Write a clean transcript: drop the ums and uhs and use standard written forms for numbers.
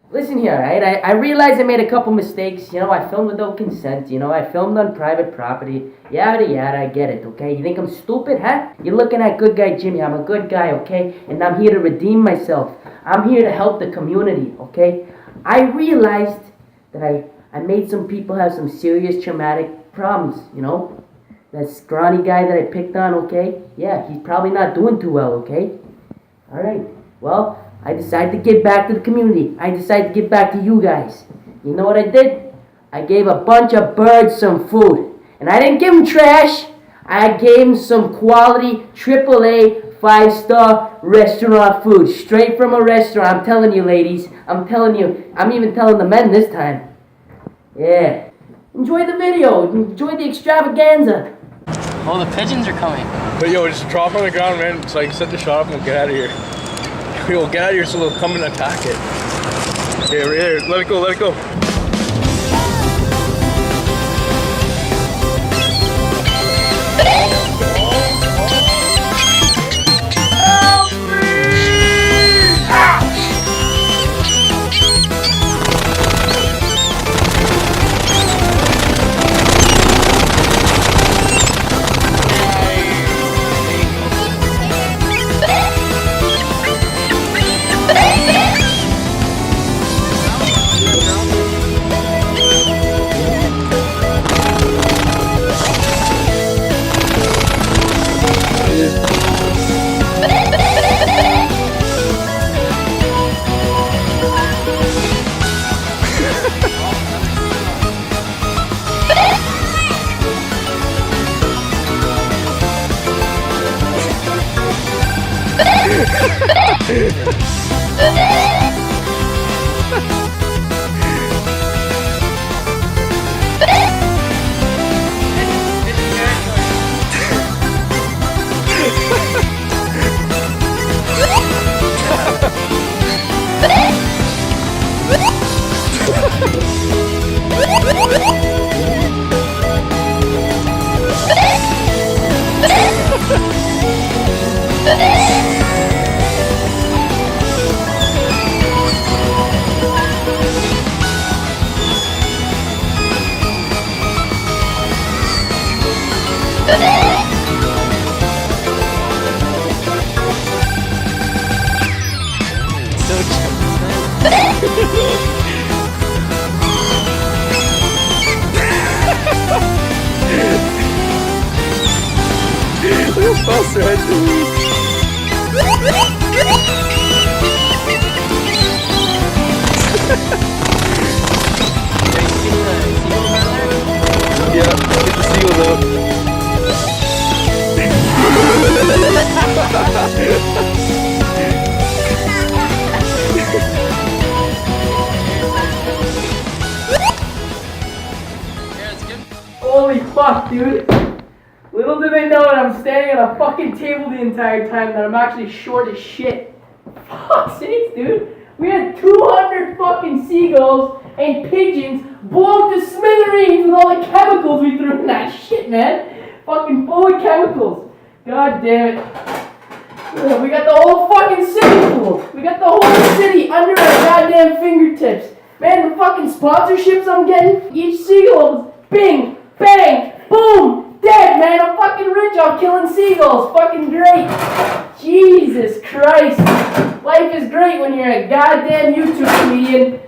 Listen here, right? I realize I made a couple mistakes. You know, I filmed without consent. You know, I filmed on private property. Yada yada, I get it, okay? You think I'm stupid, huh? You're looking at good guy Jimmy. I'm a good guy, okay? And I'm here to redeem myself. I'm here to help the community, okay? I realized that I made some people have some serious traumatic problems, you know? That scrawny guy that I picked on, okay? Yeah, he's probably not doing too well, okay? Alright, well, I decided to give back to the community. I decided to give back to you guys. You know what I did? I gave a bunch of birds some food. And I didn't give them trash. I gave them some quality AAA 5-star restaurant food. Straight from a restaurant. I'm telling you, ladies. I'm telling you. I'm even telling the men this time. Yeah. Enjoy the video. Enjoy the extravaganza. Oh, the pigeons are coming. But yo, just drop on the ground, man, so I can set the shot up and we'll get out of here. We'll get out of here so they'll come and attack it. Okay, right here. Let it go, let it go. Look how fast their heads move. Yeah, get the seals out. Holy fuck, dude. Little did they know that I'm standing at a fucking table the entire time, that I'm actually short as shit. Fuck sakes, dude. We had 200 fucking seagulls and pigeons blown to smithereens with all the chemicals we threw in that shit, man. Fucking full of chemicals. God damn it. We got the whole fucking city full. We got the whole city under our goddamn fingertips. Man, the fucking sponsorships I'm getting, each seagull, bing, bang, boom, dead, man. I'm fucking rich off killing seagulls. Fucking great. Jesus Christ. Life is great when you're a goddamn YouTube comedian.